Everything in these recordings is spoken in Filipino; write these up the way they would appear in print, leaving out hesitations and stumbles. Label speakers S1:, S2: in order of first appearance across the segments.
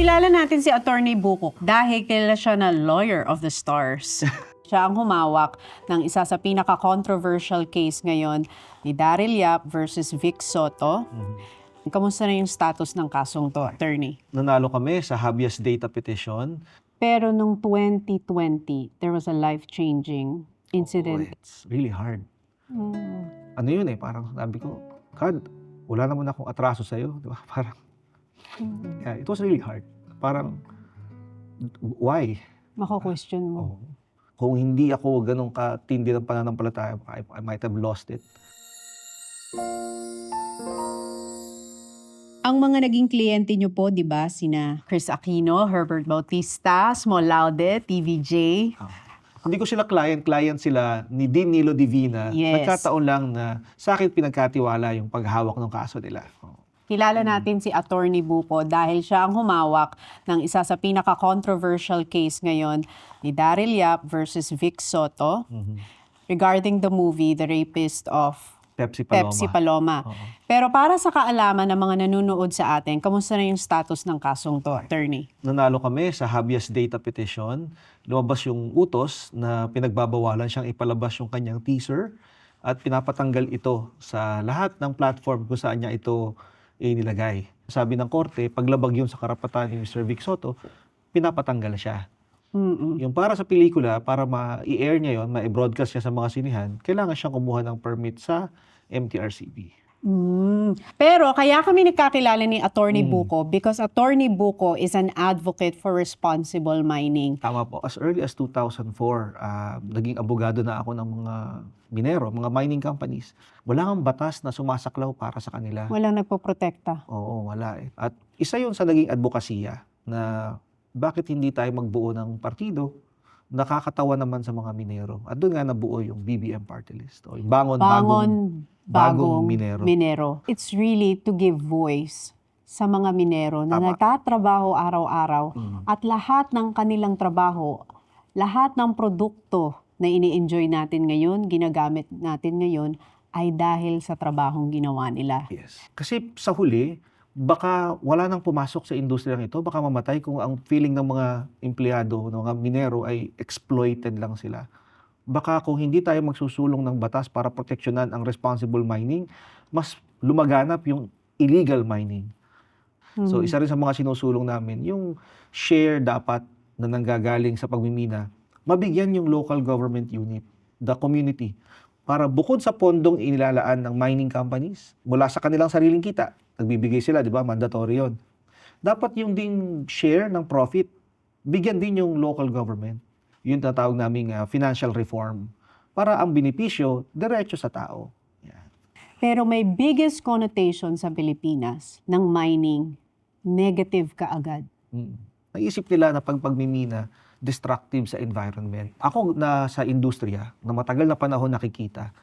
S1: Kilala natin si Attorney Bukok dahil kilala siya na Lawyer of the Stars. Siya ang humawak ng isa sa pinaka-controversial case ngayon ni Daryl Yap versus Vic Soto. Kamusta na yung status ng kasong to, Attorney?
S2: Nanalo kami sa habeas data petition.
S1: Pero nung 2020, there was a life-changing incident.
S2: It's really hard. Ano yun parang sabi ko, God, wala naman akong atraso sa'yo. Di ba? Parang, yeah, it was really hard. Parang, why?
S1: Mako-question mo.
S2: Kung hindi ako ganun katindi ng pananampalataya, I might have lost it.
S1: Ang mga naging kliyente nyo po, di ba, sina Chris Aquino, Herbert Bautista, Small Laude, TVJ.
S2: Hindi ko sila client sila ni Dean Nilo Divina.
S1: Yes.
S2: Nagkataon lang na sa akin pinagkatiwala yung paghawak ng kaso nila.
S1: Kilala natin si Attorney Buko dahil siya ang humawak ng isa sa pinaka-controversial case ngayon ni Daryl Yap versus Vic Soto regarding the movie The Rapist of Pepsi Paloma. Pero para sa kaalaman ng mga nanonood sa atin, kamusta na yung status ng kasong to, Attorney?
S2: Nanalo kami sa habeas data petition. Lumabas yung utos na pinagbabawalan siyang ipalabas yung kanyang teaser at pinapatanggal ito sa lahat ng platform kung saan niya ito inilagay. Sabi ng korte, paglabag yun sa karapatan ni Mr. Vic Soto, pinapatanggal siya. Yung para sa pelikula, para ma-i-air niya yun, ma-broadcast niya sa mga sinihan, kailangan siyang kumuha ng permit sa MTRCB.
S1: Pero kaya kami nagkakilala ni Attorney Buko because Attorney Buko is an advocate for responsible mining.
S2: Tama po. As early as 2004, naging abogado na ako ng mga minero, mga mining companies. Wala kang batas na sumasaklaw para sa kanila.
S1: Walang nagpoprotekta.
S2: Oo, wala At isa yun sa naging advokasya na bakit hindi tayo magbuo ng partido, nakakatawa naman sa mga minero. At doon nga nabuo yung BBM party list. O yung bagong minero.
S1: It's really to give voice sa mga minero na nagtatrabaho araw-araw at lahat ng kanilang trabaho, lahat ng produkto na ini-enjoy natin ngayon, ginagamit natin ngayon, ay dahil sa trabahong ginawa nila.
S2: Yes. Kasi sa huli, baka wala nang pumasok sa industriyang ito, baka mamatay kung ang feeling ng mga empleyado, ng mga minero ay exploited lang sila. Baka kung hindi tayo magsusulong ng batas para proteksyonan ang responsible mining, mas lumaganap yung illegal mining. So isa rin sa mga sinusulong namin, yung share dapat na nanggagaling sa pagmimina, mabigyan yung local government unit, the community, para bukod sa pondong inilalaan ng mining companies, mula sa kanilang sariling kita, nagbibigay sila, di ba? Mandatory yun. Dapat yung ding share ng profit, bigyan din yung local government. Yun tatawag naming financial reform para ang benepisyo diretso sa tao. Yan.
S1: Pero may biggest connotation sa Pilipinas ng mining, negative kaagad.
S2: Naisip nila na pagmimina, destructive sa environment. Ako na sa industriya, na matagal na panahon nakikita,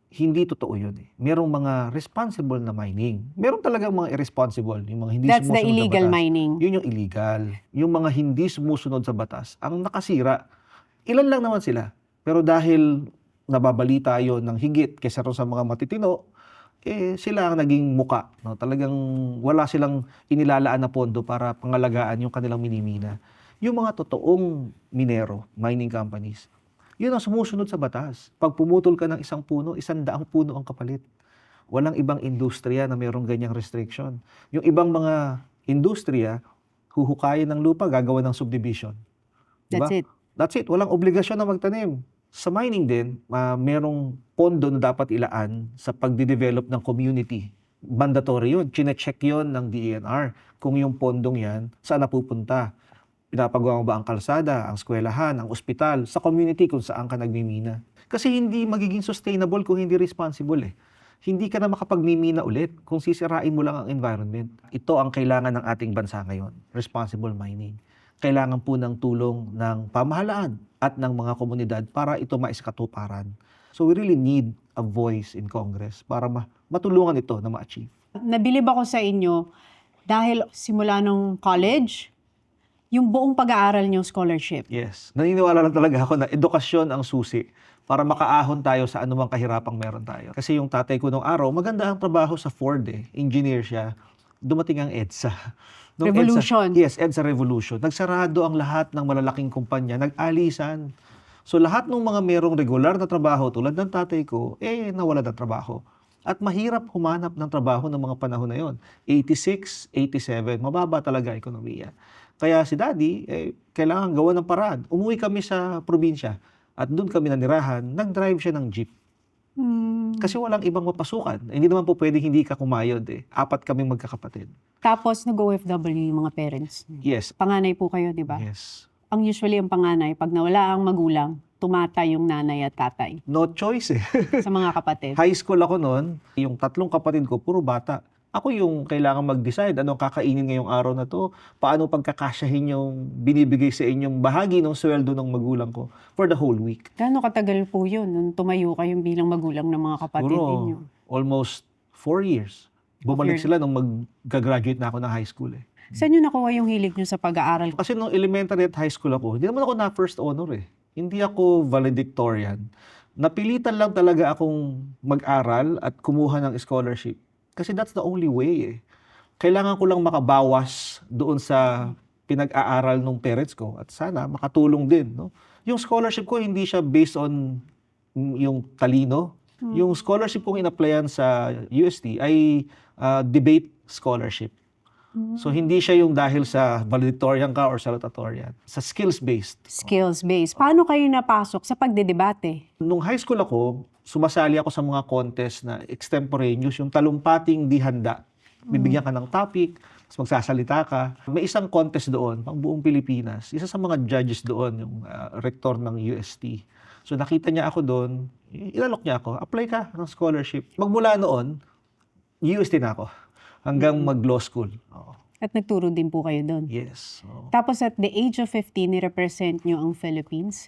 S2: hindi totoo yun Merong mga responsible na mining. Meron talagang mga irresponsible, yung mga hindi
S1: That's
S2: sumusunod
S1: the illegal
S2: sa batas.
S1: mining.
S2: Yun yung illegal. Yung mga hindi sumusunod sa batas, ang nakasira, ilan lang naman sila. Pero dahil nababalita yon ng higit kaysa ron sa mga matitino, sila ang naging muka. No? Talagang wala silang inilalaan na pondo para pangalagaan yung kanilang minimina. Yung mga totoong minero, mining companies, yun ang sumusunod sa batas. Pag pumutol ka ng isang puno, 100 puno ang kapalit. Walang ibang industriya na mayroong ganyang restriction. Yung ibang mga industriya, huhukayin ng lupa, gagawa ng subdivision. Diba? That's it. Walang obligasyon na magtanim. Sa mining din, merong pondo na dapat ilaan sa pagde-develop ng community. Mandatory yun. Chine-check yun ng DENR kung yung pondong yan, saan napupunta. Pinapagawa ba ang kalsada, ang eskwelahan, ang ospital, sa community kung saan ka nagmimina. Kasi hindi magiging sustainable kung hindi responsible Hindi ka na makapagmimina ulit kung sisirain mo lang ang environment. Ito ang kailangan ng ating bansa ngayon, responsible mining. Kailangan po ng tulong ng pamahalaan at ng mga komunidad para ito maiskatuparan. So we really need a voice in Congress para matulungan ito na ma-achieve.
S1: Nabilib ako sa inyo dahil simula nung college, yung buong pag-aaral niyong scholarship.
S2: Yes. Naniniwala lang talaga ako na edukasyon ang susi para makaahon tayo sa anumang kahirapang meron tayo. Kasi yung tatay ko nung araw, maganda ang trabaho sa Ford Engineer siya. Dumating ang EDSA. Nung
S1: Revolution.
S2: Yes, EDSA Revolution. Nagsarado ang lahat ng malalaking kumpanya, nag-alisan. So lahat ng mga merong regular na trabaho tulad ng tatay ko, nawala ng trabaho. At mahirap humanap ng trabaho ng mga panahon na yon. 86, 87, mababa talaga ekonomiya. Kaya si Daddy, kailangan gawa ng paraan. Umuwi kami sa probinsya at doon kami nanirahan, nag-drive siya ng jeep. Kasi walang ibang mapasukan. Hindi naman po pwedeng hindi ka kumayod eh. 4 kaming magkakapatid.
S1: Tapos nag-OFW yung mga parents niyo.
S2: Yes.
S1: Panganay po kayo, di ba?
S2: Yes.
S1: Ang usually ang panganay, pag nawala ang magulang, tumatay yung nanay at tatay
S2: No choice eh.
S1: sa mga kapatid.
S2: High school ako noon, yung 3 kapatid ko, puro bata. Ako yung kailangan mag-decide anong kakainin ngayong araw na to, paano pagkakasyahin yung binibigay sa inyong bahagi ng sweldo ng magulang ko for the whole week.
S1: Gaano katagal po yun nung tumayo kayong bilang magulang ng mga kapatid ninyo?
S2: Almost 4 years. Bumalik sila nung mag-graduate na ako ng high school eh.
S1: Saan nyo nakuha yung hilig nyo sa pag-aaral?
S2: Kasi nung elementary at high school ako, hindi naman ako na first honor eh. Hindi ako valedictorian. Napilitan lang talaga akong mag-aral at kumuha ng scholarship. Kasi that's the only way eh. Kailangan ko lang makabawas doon sa pinag-aaral ng parents ko at sana makatulong din. No? Yung scholarship ko hindi siya based on yung talino. Yung scholarship kong in-applyan sa UST ay debate scholarship. So hindi siya yung dahil sa valedictorian ka or salutatorian. Sa skills-based.
S1: Skills-based. Paano kayo napasok sa pagdedebate?
S2: Nung high school ako, sumasali ako sa mga contest na extemporaneous, yung talumpating di handa. Bibigyan ka ng topic, tapos magsasalita ka. May isang contest doon, pang buong Pilipinas. Isa sa mga judges doon, yung rector ng UST. So nakita niya ako doon, ilalok niya ako, apply ka ng scholarship. Magmula noon, UST na ako. Hanggang mag-law school. Oo.
S1: At nagturo din po kayo doon.
S2: Yes. Oo.
S1: Tapos at the age of 15, ni-represent nyo ang Philippines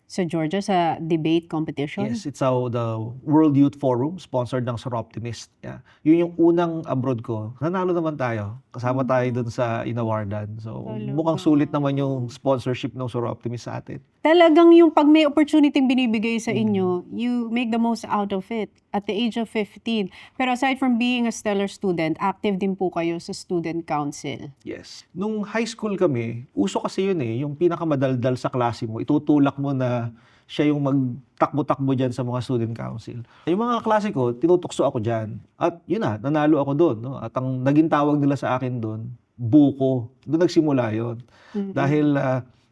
S1: sa Georgia sa debate competition?
S2: Yes, it's the World Youth Forum, sponsored ng Soroptimist. Yeah. Yun yung unang abroad ko. Nanalo naman tayo. Kasama tayo dun sa inawardan. So, mukhang sulit naman yung sponsorship ng Soroptimist sa atin.
S1: Talagang yung pag may opportunity binibigay sa inyo, you make the most out of it at the age of 15. Pero aside from being a stellar student, active din po kayo sa student council.
S2: Yes. Nung high school kami, uso kasi yun eh, yung pinakamadaldal sa klase mo, itutulak mo na siya yung magtakbo-takbo dyan sa mga student council. Yung mga klase ko, tinutukso ako dyan. At yun na, nanalo ako doon. No? At ang naging tawag nila sa akin doon, buko. Doon nagsimula yun. Dahil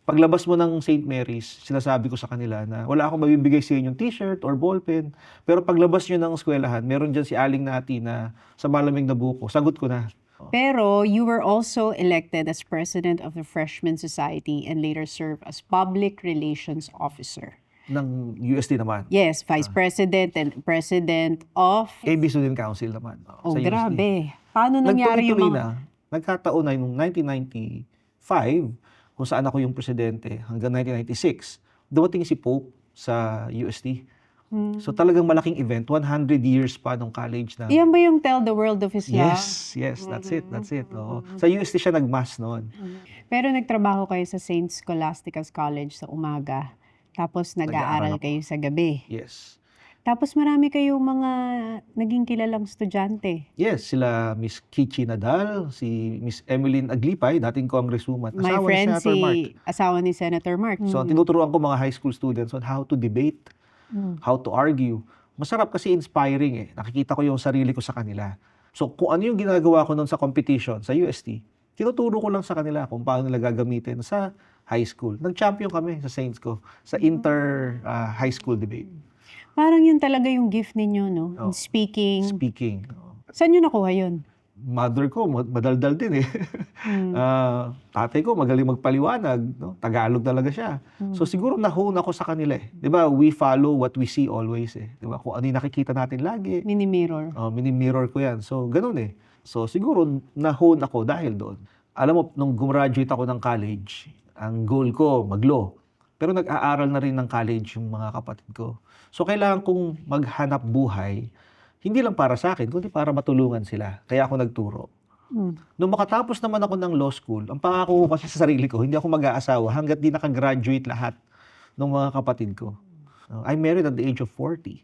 S2: paglabas mo ng St. Mary's, sinasabi ko sa kanila na wala akong mabibigay sa inyong t-shirt or ballpen. Pero paglabas nyo ng eskwelahan, meron dyan si Aling Nati na sa malamig na buko. Sagot ko na.
S1: Pero you were also elected as president of the Freshman Society and later served as public relations officer.
S2: Ng UST naman.
S1: Yes, vice president and president of...
S2: AB Student Council naman.
S1: Oh,
S2: sa UST.
S1: grabe. Paano nangyari yung
S2: Nagtuloy-tuloy
S1: mga...
S2: na. Nagkataon na yung 1995, kung saan ako yung presidente, hanggang 1996, dumating si Pope sa UST. So talagang malaking event, 100 years pa nung college na.
S1: Iyan ba yung Tell the World of Islam?
S2: Yes, that's it. Oo. Sa UST siya nag-mass noon.
S1: Pero nagtrabaho kayo sa St. Scholastica's College sa umaga. Tapos nag-aaral
S2: Nag-aaral ako.
S1: kayo sa gabi.
S2: Yes.
S1: Tapos marami kayong mga naging kilalang estudyante.
S2: Yes, sila Miss Kichi Nadal, si Miss Emeline Aglipay, dating congresswoman.
S1: My
S2: asawa ni
S1: friend,
S2: Senator Mark.
S1: asawa ni Senator Mark.
S2: So, tinuturuan ko mga high school students on how to debate, how to argue. Masarap kasi inspiring eh. Nakikita ko yung sarili ko sa kanila. So, kung ano yung ginagawa ko noon sa competition, sa UST, tinuturo ko lang sa kanila kung paano nila gagamitin sa high school. Nag-champion kami sa Saints ko, sa inter-high school debate.
S1: Parang yun talaga yung gift ninyo, no? In
S2: Oh.
S1: speaking.
S2: Speaking.
S1: Saan nyo nakuha yun?
S2: Mother ko, madaldal din eh. Tatay ko, magaling magpaliwanag. No? Tagalog talaga siya. So siguro na-hone ako sa kanila eh. Di ba? We follow what we see always eh. Di ba? Kung ano yung nakikita natin lagi.
S1: Mini-mirror.
S2: Mini-mirror ko yan. So ganun eh. So siguro na-hone ako dahil doon. Alam mo, nung gumraduate ako ng college, ang goal ko, mag-law. Pero nag-aaral na rin ng college yung mga kapatid ko. So kailangan kong maghanap buhay, hindi lang para sa akin, kundi para matulungan sila. Kaya ako nagturo. Nung makatapos naman ako ng law school, ang pangako ko kasi sa sarili ko, hindi ako mag-aasawa hanggat di nakagraduate lahat ng mga kapatid ko. I married at the age of 40.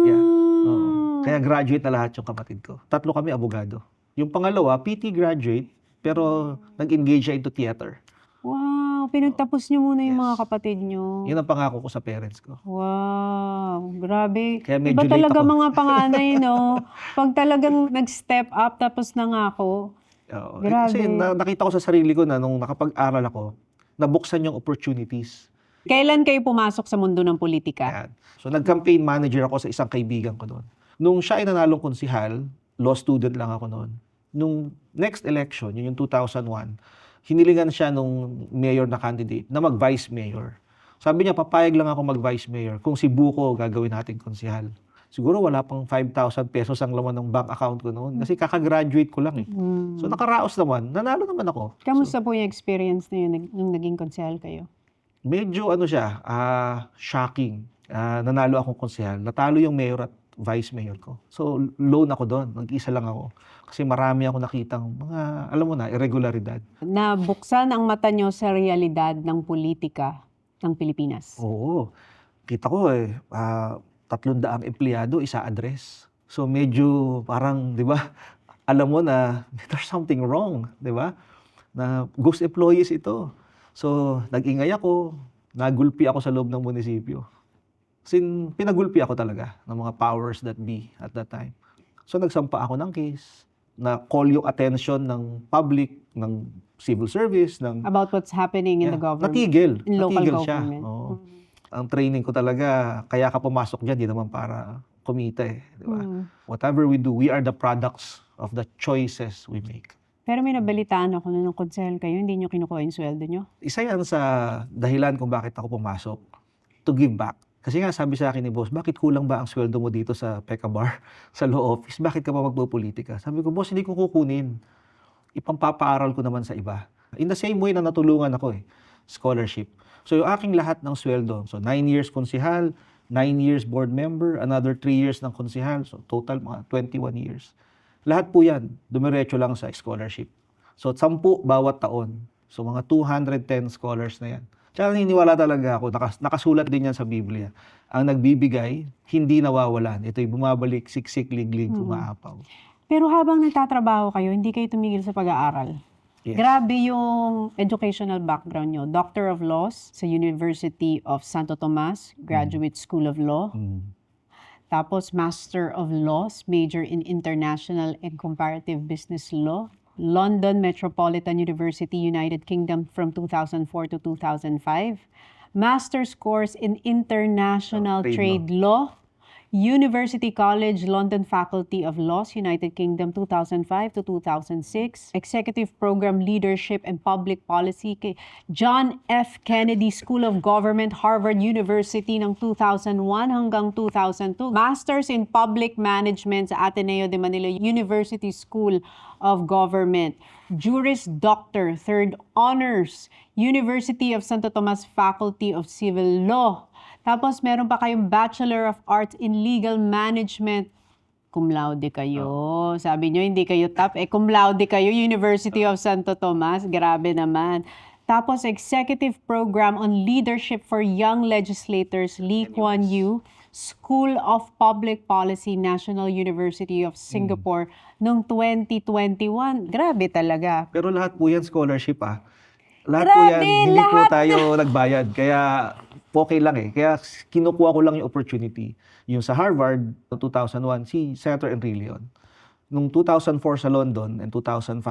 S2: Yeah. Oo. Kaya graduate na lahat yung kapatid ko. 3 kami abogado. Yung pangalawa, PT graduate, Pero nag-engage siya into theater.
S1: Wow, pinagtapos niyo muna yung mga
S2: Yes.
S1: kapatid niyo.
S2: Yun ang pangako ko sa parents ko.
S1: Wow, grabe.
S2: Kaya medyo
S1: Iba
S2: late
S1: talaga
S2: ako.
S1: mga panganay, no? Pag talagang nag-step up tapos nangako.
S2: Oo.
S1: Grabe.
S2: Kasi nakita ko sa sarili ko na nung nakapag-aral ako, nabuksan yung opportunities.
S1: Kailan kayo pumasok sa mundo ng politika?
S2: Ayan. So nag-campaign manager ako sa isang kaibigan ko noon. Nung siya ay nanalong konsihal, law student lang ako noon. Nung next election, yun yung 2001, hinilingan siya nung mayor na candidate na mag-vice mayor. Sabi niya, papayag lang ako mag-vice mayor kung si Buko gagawin nating konsihal. Siguro wala pang 5,000 pesos ang laman ng bank account ko noon kasi kakagraduate ko lang eh. So nakaraos naman, nanalo naman ako.
S1: Kamusta po yung experience na yun nung naging konsehal kayo?
S2: Medyo ano siya, shocking. Nanalo akong konsehal. Natalo yung mayor at vice mayor ko. So, lone ako doon. Nag-isa lang ako. Kasi marami ako nakitang mga, alam mo na, irregularidad.
S1: Nabuksan ang mata nyo sa realidad ng politika ng Pilipinas.
S2: Oo. Kita ko 300 empleyado, isa address. So, medyo parang, di ba, alam mo na there's something wrong, di ba? Na ghost employees ito. So, nag-ingay ako, nagulpi ako sa loob ng munisipyo. Pinagulpi ako talaga ng mga powers that be at that time. So, nagsampa ako ng case, na call yung attention ng public, ng civil service, ng
S1: About what's happening in the government.
S2: natigil.
S1: in local
S2: Natigil siya.
S1: government.
S2: Oo. Ang training ko talaga, kaya ka pumasok dyan, di naman para kumita eh. Di ba? Whatever we do, we are the products of the choices we make.
S1: Pero may nabalitaan ako na nung konsehal kayo, hindi nyo kinukuha yung sweldo nyo.
S2: Isa yan sa dahilan kung bakit ako pumasok, to give back. Kasi nga sabi sa akin ni boss, bakit kulang ba ang sweldo mo dito sa PECA Bar, sa law office? Bakit ka pa magpopolitika? Sabi ko, boss, hindi ko kukunin. Ipampapaaral ko naman sa iba. In the same way na natulungan ako scholarship. So yung aking lahat ng sweldo, so 9 years konsihal, 9 years board member, another 3 years ng konsihal, so total mga 21 years. Lahat po yan, dumiretso lang sa scholarship. So 10 bawat taon. So mga 210 scholars na yan. Tsaka naniniwala talaga ako, nakasulat din yan sa Biblia. Ang nagbibigay, hindi nawawalan. Ito'y bumabalik, siksik, liglig, umaapaw.
S1: Pero habang nagtatrabaho kayo, hindi kayo tumigil sa pag-aaral.
S2: Yes.
S1: Grabe yung educational background nyo. Doctor of Laws sa University of Santo Tomas, Graduate School of Law. Tapos Master of Laws, major in International and Comparative Business Law. London Metropolitan University, United Kingdom from 2004 to 2005. Master's course in International
S2: Trade
S1: Trade Law. University College London Faculty of Laws, United Kingdom 2005 to 2006. Executive Program Leadership and Public Policy kay John F. Kennedy School of Government, Harvard University ng 2001 hanggang 2002. Masters in Public Management sa Ateneo de Manila University School of Government. Juris Doctor, Third Honors, University of Santo Tomas Faculty of Civil Law. Tapos meron pa kayong Bachelor of Arts in Legal Management. Cum laude kayo. Sabi nyo, hindi kayo top. Cum laude kayo, University of Santo Tomas. Grabe naman. Tapos Executive Program on Leadership for Young Legislators, Lee Kuan Yew, School of Public Policy, National University of Singapore, noong 2021. Grabe talaga.
S2: Pero lahat po yan scholarship Lahat
S1: Grabe,
S2: po yan, hindi po
S1: lahat
S2: tayo nagbayad. Kaya okay lang Kaya kinukuha ko lang yung opportunity. Yung sa Harvard, noong 2001, si Senator Enrile yun. Noong 2004 sa London and 2005,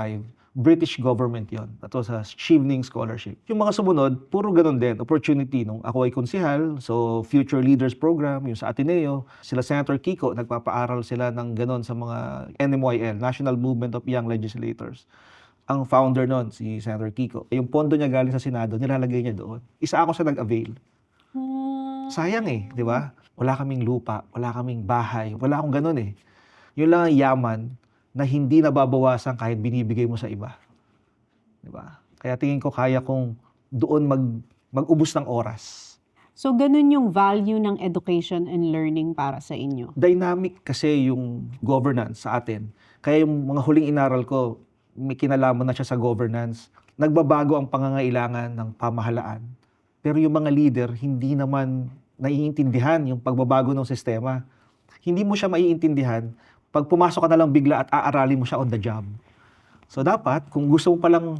S2: British government yon. That was a Chevening Scholarship. Yung mga sumunod, puro ganun din. Opportunity. Nung ako ay konsihal, so Future Leaders Program, yung sa Ateneo, sila Senator Kiko, nagpapaaral sila ng ganun sa mga NMYL, National Movement of Young Legislators. Ang founder nun, si Senator Kiko, yung pondo niya galing sa Senado, nilalagay niya doon. Isa ako sa nag-avail. Sayang di ba? Wala kaming lupa, wala kaming bahay, wala akong ganun Yun lang ang yaman na hindi nababawasan kahit binibigay mo sa iba. Di ba? Kaya tingin ko kaya kong doon mag-ubos ng oras.
S1: So ganun yung value ng education and learning para sa inyo.
S2: Dynamic kasi yung governance sa atin. Kaya yung mga huling inaral ko, may kinalaman na siya sa governance. Nagbabago ang pangangailangan ng pamahalaan. Pero yung mga leader, hindi naman naiintindihan yung pagbabago ng sistema. Hindi mo siya maiintindihan pag pumasok ka na lang bigla at aaralin mo siya on the job. So dapat, kung gusto mo palang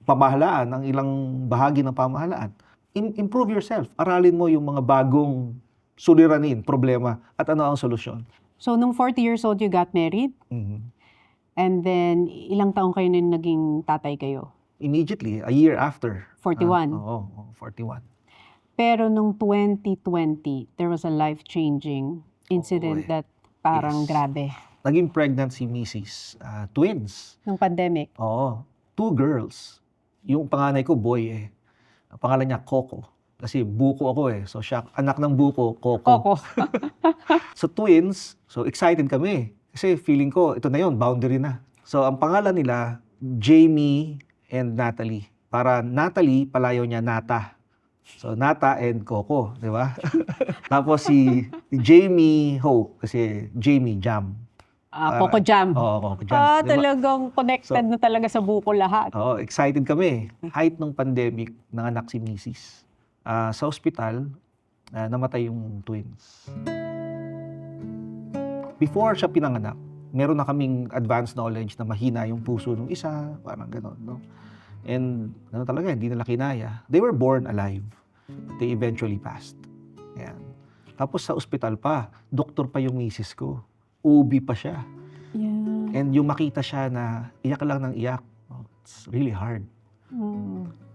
S2: pamahalaan ang ilang bahagi ng pamahalaan, improve yourself. Aralin mo yung mga bagong suliranin, problema, at ano ang solusyon.
S1: So, nung 40 years old, you got married?
S2: Mhm.
S1: And then, ilang taong kayo na naging tatay kayo?
S2: Immediately, a year after.
S1: 41.
S2: Oo, 41.
S1: Pero nung 2020, there was a life-changing incident
S2: Oo,
S1: that parang
S2: yes.
S1: grabe.
S2: Naging pregnant si Mrs. Twins.
S1: Nung pandemic.
S2: Oo, 2 girls. Yung panganay ko, boy eh. Ang pangalan niya, Coco. Kasi buko ako eh. So siya, anak ng buko, Coco.
S1: Coco.
S2: So twins, so excited kami. Kasi feeling ko, ito na yon, boundary na. So ang pangalan nila, Jamie and Natalie. Para Natalie, palayaw niya Nata. So Nata and Coco, di ba? Tapos si Jamie Hope, kasi Jamie Jam.
S1: Coco Jam.
S2: Oo, Coco Jam. Di ba?
S1: Talagang connected na talaga sa buko lahat.
S2: Oo, excited kami. Height ng pandemic, nanganak si Mrs. Sa ospital, namatay yung twins. Before siya pinanganak, meron na kaming advanced knowledge na mahina yung puso ng isa, parang gano'n, no? And talaga, hindi nila kinaya. They were born alive. They eventually passed. Ayan. Tapos sa ospital pa, doktor pa yung misis ko. OB pa siya.
S1: Yeah.
S2: And yung makita siya na iyak lang ng iyak, it's really hard.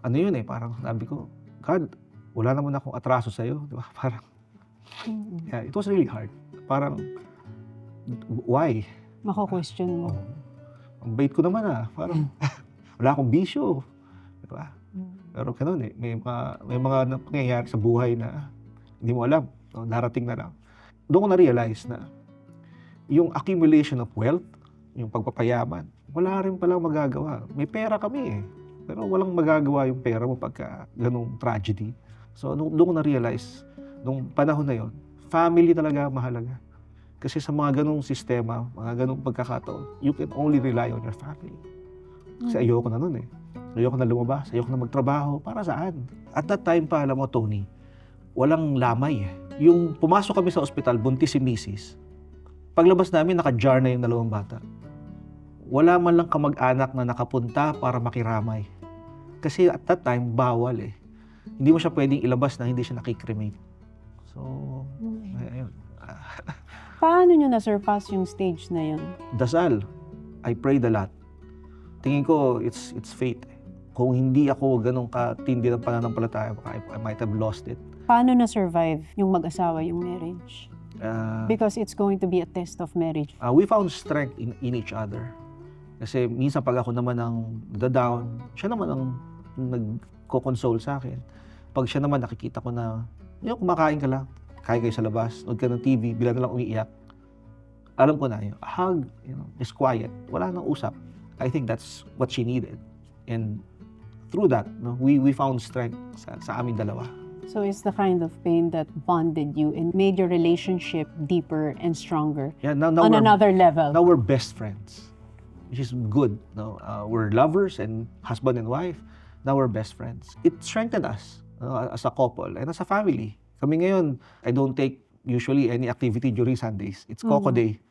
S2: Ano yun eh, parang sabi ko, God, wala naman akong atraso sa'yo. Di ba? Parang, yeah, it was really hard. Parang, why?
S1: Mako-question mo.
S2: Ang bait ko naman parang, wala akong bisyo. Di ba? Pero ganun eh, may mga nangyayari sa buhay na hindi mo alam, no? Darating na lang. Doon ko na-realize na yung accumulation of wealth, yung pagpapayaman, wala rin palang magagawa. May pera kami eh, pero walang magagawa yung pera mo pagka ganung tragedy. So doon ko na-realize, nung panahon na yon, family talaga mahalaga. Kasi sa mga ganung sistema, mga ganung pagkakataon, you can only rely on your family. Kasi ayoko na nun eh. Ayoko na lumabas, ayoko na magtrabaho. Para saan? At that time pa, alam mo, Tony, walang lamay eh. Yung pumasok kami sa ospital, buntis si Mrs. Paglabas namin, naka-jar na yung 2 bata. Wala man lang kamag-anak na nakapunta para makiramay. Kasi at that time, bawal eh. Hindi mo siya pwedeng ilabas na hindi siya nakikremate. So, ayun.
S1: Paano nyo na-surpass yung stage na yun?
S2: Dasal. I prayed a lot. Tingin ko, it's fate. Kung hindi ako ganun katindi ng pananampalataya, I might have lost it.
S1: Paano na-survive yung mag-asawa yung marriage? Because it's going to be a test of marriage.
S2: We found strength in each other. Kasi minsan pag ako naman ang down, siya naman ang nagko-console sa akin. Pag siya naman nakikita ko na, kumakain ka lang, kain kayo sa labas, nood ka ng TV, bila na lang umiiyak. Alam ko na, hug, just quiet, wala nang usap. I think that's what she needed. And through that, we found strength sa aming dalawa.
S1: So it's the kind of pain that bonded you and made your relationship deeper and stronger
S2: Yeah, now
S1: on another level.
S2: Now we're best friends, which is good. No? We're lovers and husband and wife. Now we're best friends. It strengthened us as a couple and as a family. Kami ngayon, I don't take usually any activity during Sundays. It's Coco Day.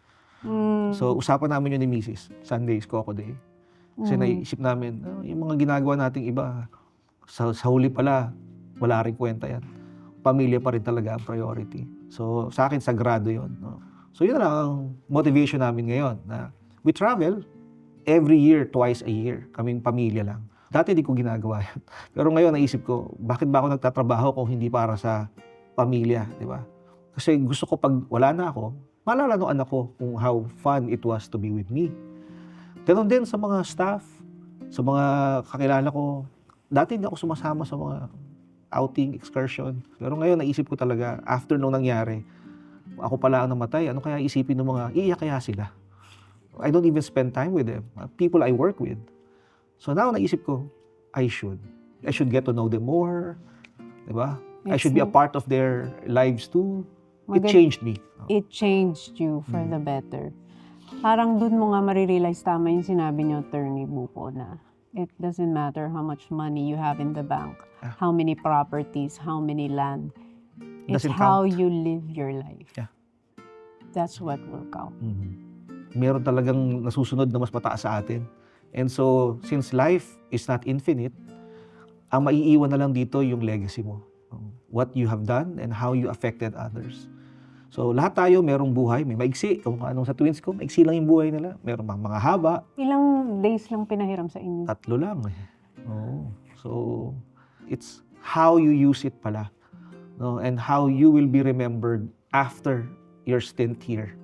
S2: So usapan namin yun ni Mrs. Sundays, Coco Day. Kasi naisip namin, yung mga ginagawa nating iba, sa huli pala, wala rin kwenta yan. Pamilya pa rin talaga ang priority. So sa akin, sagrado yun. No? So yun lang ang motivation namin ngayon. Na we travel every year, twice a year. Kaming pamilya lang. Dati di ko ginagawa yan. Pero ngayon naisip ko, bakit ba ako nagtatrabaho kung hindi para sa pamilya, di ba? Kasi gusto ko pag wala na ako, maalala ng anak ko kung how fun it was to be with me. Ganon din sa mga staff, sa mga kakilala ko. Dati hindi ako sumasama sa mga outing, excursion. Pero ngayon naisip ko talaga, after nung nangyari, ako pala ang namatay, ano kaya isipin ng mga, iiyak kaya sila? I don't even spend time with them. People I work with. So now naisip ko, I should get to know them more. Diba? I should be a part of their lives too. It changed me.
S1: It changed you for the better. Parang dun mo nga marirealize tama yung sinabi niyo, Attorney Bupo, na it doesn't matter how much money you have in the bank, how many properties, how many land. It's
S2: Doesn't
S1: how
S2: count.
S1: you live your life.
S2: Yeah.
S1: That's what will count.
S2: Meron talagang nasusunod na mas mataas sa atin. And so, since life is not infinite, ang maiiwan na lang dito yung legacy mo. What you have done and how you affected others. So, lahat tayo merong buhay, may maigsi. Kung anong sa twins ko, maigsi lang yung buhay nila. Meron mga haba,
S1: Ilang days lang pinahiram sa inyo?
S2: 3 lang eh. Oo. So, it's how you use it pala. No? And how you will be remembered after your stint here.